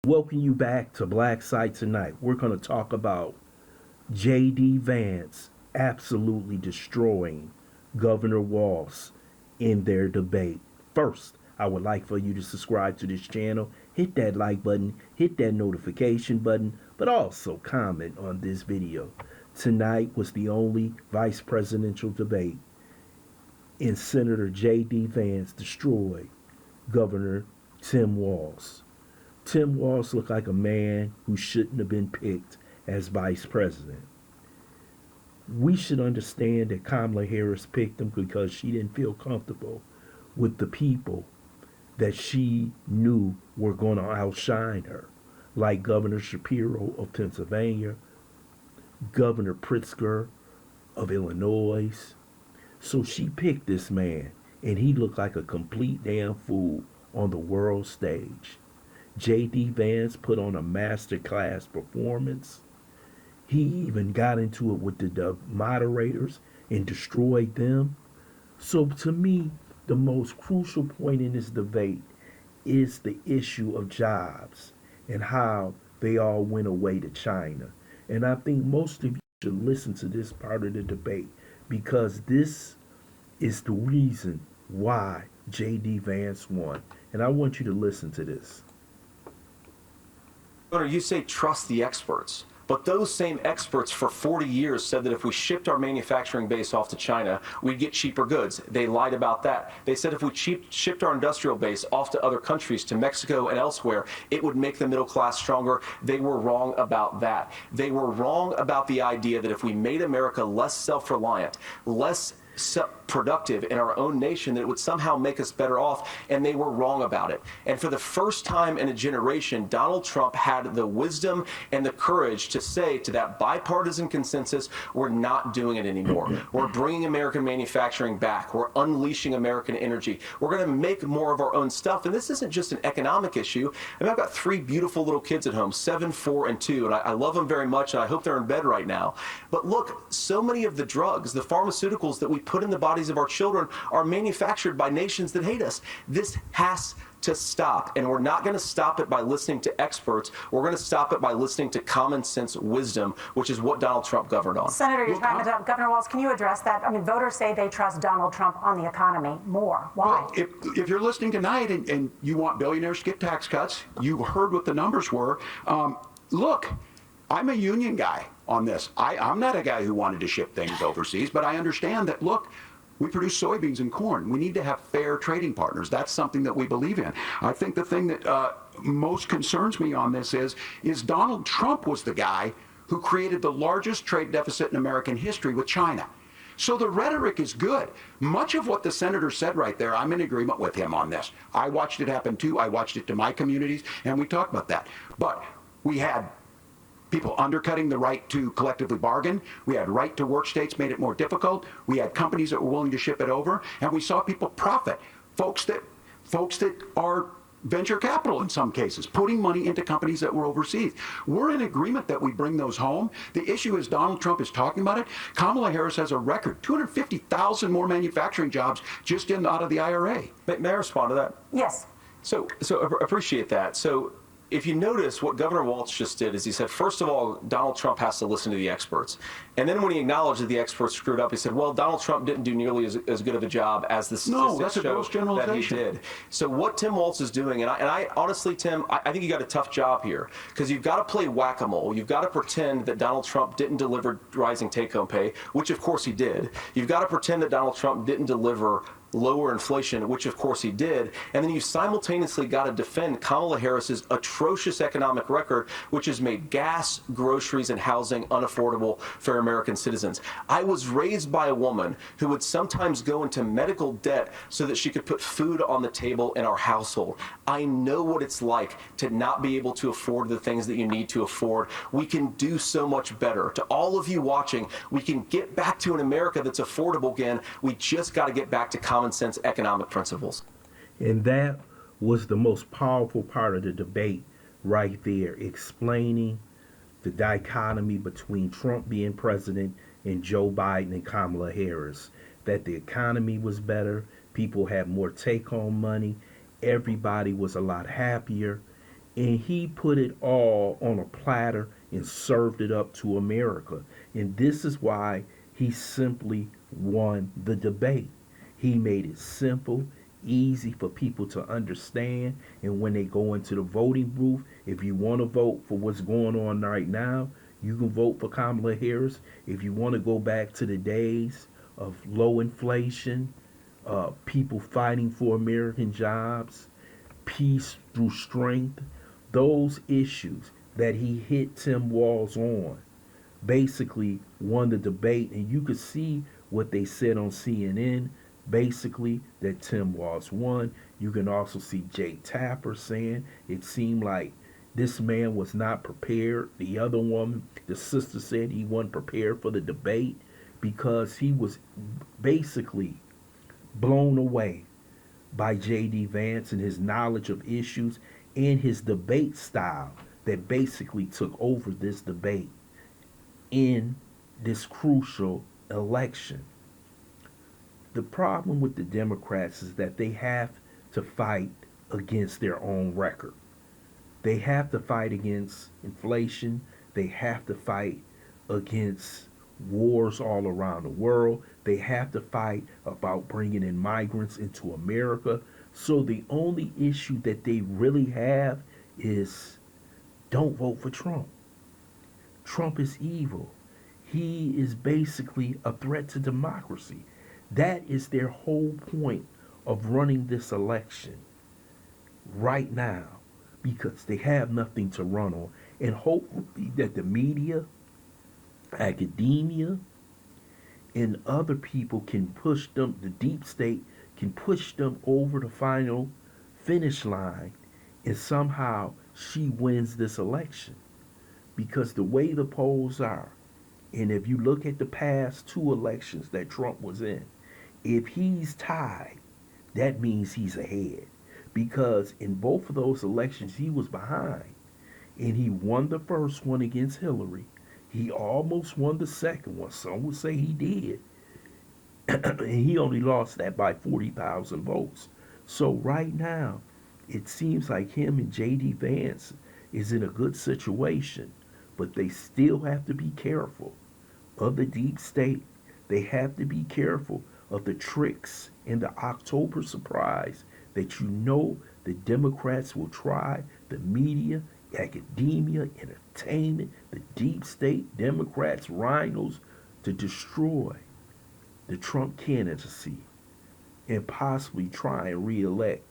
Welcome you back to BLACKSITE tonight. We're going to talk about J.D. Vance absolutely destroying Governor Walz in their debate. First, I would like for you to subscribe to this channel, hit that like button, hit that notification button, but also comment on this video. Tonight was the only vice presidential debate, and Senator J.D. Vance destroyed Governor Tim Walz. Tim Walz looked like a man who shouldn't have been picked as vice president. We should understand that Kamala Harris picked him because she didn't feel comfortable with the people that she knew were going to outshine her, like Governor Shapiro of Pennsylvania, Governor Pritzker of Illinois. So she picked this man, and he looked like a complete damn fool on the world stage. J.D. Vance put on a masterclass performance. He even got into it with the moderators and destroyed them. So to me, the most crucial point in this debate is the issue of jobs and how they all went away to China. And I think most of you should listen to this part of the debate because this is the reason why J.D. Vance won. And I want you to listen to this. You say trust the experts, but those same experts for 40 years said that if we shipped our manufacturing base off to China, we'd get cheaper goods. They lied about that. They said if we shipped our industrial base off to other countries, to Mexico and elsewhere, it would make the middle class stronger. They were wrong about that. They were wrong about the idea that if we made America less self-reliant, less productive in our own nation, that it would somehow make us better off, and they were wrong about it. And for the first time in a generation, Donald Trump had the wisdom and the courage to say to that bipartisan consensus, we're not doing it anymore. We're bringing American manufacturing back. We're unleashing American energy. We're going to make more of our own stuff. And this isn't just an economic issue. I mean, I've got 3 beautiful little kids at home, 7, 4, and 2, and I love them very much, and I hope they're in bed right now. But look, so many of the drugs, the pharmaceuticals that we put in the bodies of our children are manufactured by nations that hate us. This has to stop, and we're not going to stop it by listening to experts. We're going to stop it by listening to common sense wisdom, which is what Donald Trump governed on. Senator, your time is up. Governor Walz, can you address that? I mean, voters say they trust Donald Trump on the economy more. Why? Well, if you're listening tonight and you want billionaires to get tax cuts, you heard what the numbers were. Look, I'm a union guy on this. I'm not a guy who wanted to ship things overseas, but I understand that, look, we produce soybeans and corn. We need to have fair trading partners. That's something that we believe in. I think the thing that most concerns me on this is Donald Trump was the guy who created the largest trade deficit in American history with China. So the rhetoric is good. Much of what the senator said right there, I'm in agreement with him on this. I watched it happen too. I watched it to my communities, and we talked about that. But we had people undercutting the right to collectively bargain. We had right to work states made it more difficult. We had companies that were willing to ship it over, and we saw people profit. Folks that are venture capital in some cases, putting money into companies that were overseas. We're in agreement that we bring those home. The issue is Donald Trump is talking about it. Kamala Harris has a record, 250,000 more manufacturing jobs just out of the IRA. May I respond to that? Yes. So appreciate that. So if you notice, what Governor Walz just did is he said, first of all, Donald Trump has to listen to the experts. And then when he acknowledged that the experts screwed up, he said, well, Donald Trump didn't do nearly as good of a job as the statistics show that he did. So what Tim Walz is doing, and I honestly, Tim, I think you got a tough job here, because you've got to play whack-a-mole. You've got to pretend that Donald Trump didn't deliver rising take-home pay, which of course he did. You've got to pretend that Donald Trump didn't deliver lower inflation, which of course he did, and then you simultaneously got to defend Kamala Harris's atrocious economic record, which has made gas, groceries, and housing unaffordable for American citizens. I was raised by a woman who would sometimes go into medical debt so that she could put food on the table in our household. I know what it's like to not be able to afford the things that you need to afford. We can do so much better. To all of you watching, we can get back to an America that's affordable again. We just got to get back to common sense economic principles. And that was the most powerful part of the debate right there, explaining the dichotomy between Trump being president and Joe Biden and Kamala Harris, that the economy was better, people had more take-home money, everybody was a lot happier, and he put it all on a platter and served it up to America. And this is why he simply won the debate. He made it simple, easy for people to understand. And when they go into the voting booth, if you want to vote for what's going on right now, you can vote for Kamala Harris. If you want to go back to the days of low inflation, people fighting for American jobs, peace through strength, those issues that he hit Tim Walz on basically won the debate. And you could see what they said on CNN, basically that Tim Walz won. You can also see Jay Tapper saying it seemed like this man was not prepared. The other woman, the sister, said he wasn't prepared for the debate because he was basically blown away by J.D. Vance and his knowledge of issues and his debate style that basically took over this debate in this crucial election. The problem with the Democrats is that they have to fight against their own record. They have to fight against inflation. They have to fight against wars all around the world. They have to fight about bringing in migrants into America. So the only issue that they really have is don't vote for Trump. Trump is evil. He is basically a threat to democracy. That is their whole point of running this election right now, because they have nothing to run on. And hopefully that the media, academia, and other people can push them, the deep state can push them over the final finish line, and somehow she wins this election. Because the way the polls are, and if you look at the past two elections that Trump was in, if he's tied, that means he's ahead. Because in both of those elections, he was behind. And he won the first one against Hillary. He almost won the second one. Some would say he did. And he only lost that by 40,000 votes. So right now, it seems like him and J.D. Vance is in a good situation. But they still have to be careful of the deep state. They have to be careful of the tricks in the October surprise that you know the Democrats will try, the media, academia, entertainment, the deep state, Democrats, rhinos, to destroy the Trump candidacy and possibly try and re-elect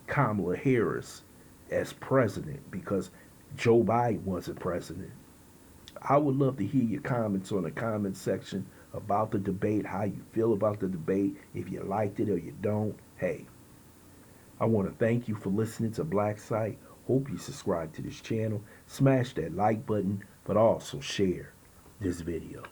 Kamala Harris as president because Joe Biden wasn't president. I would love to hear your comments on the comment section about the debate, how you feel about the debate, if you liked it or you don't. Hey, I want to thank you for listening to BLACKSITE. Hope you subscribe to this channel. Smash that like button, but also share this video.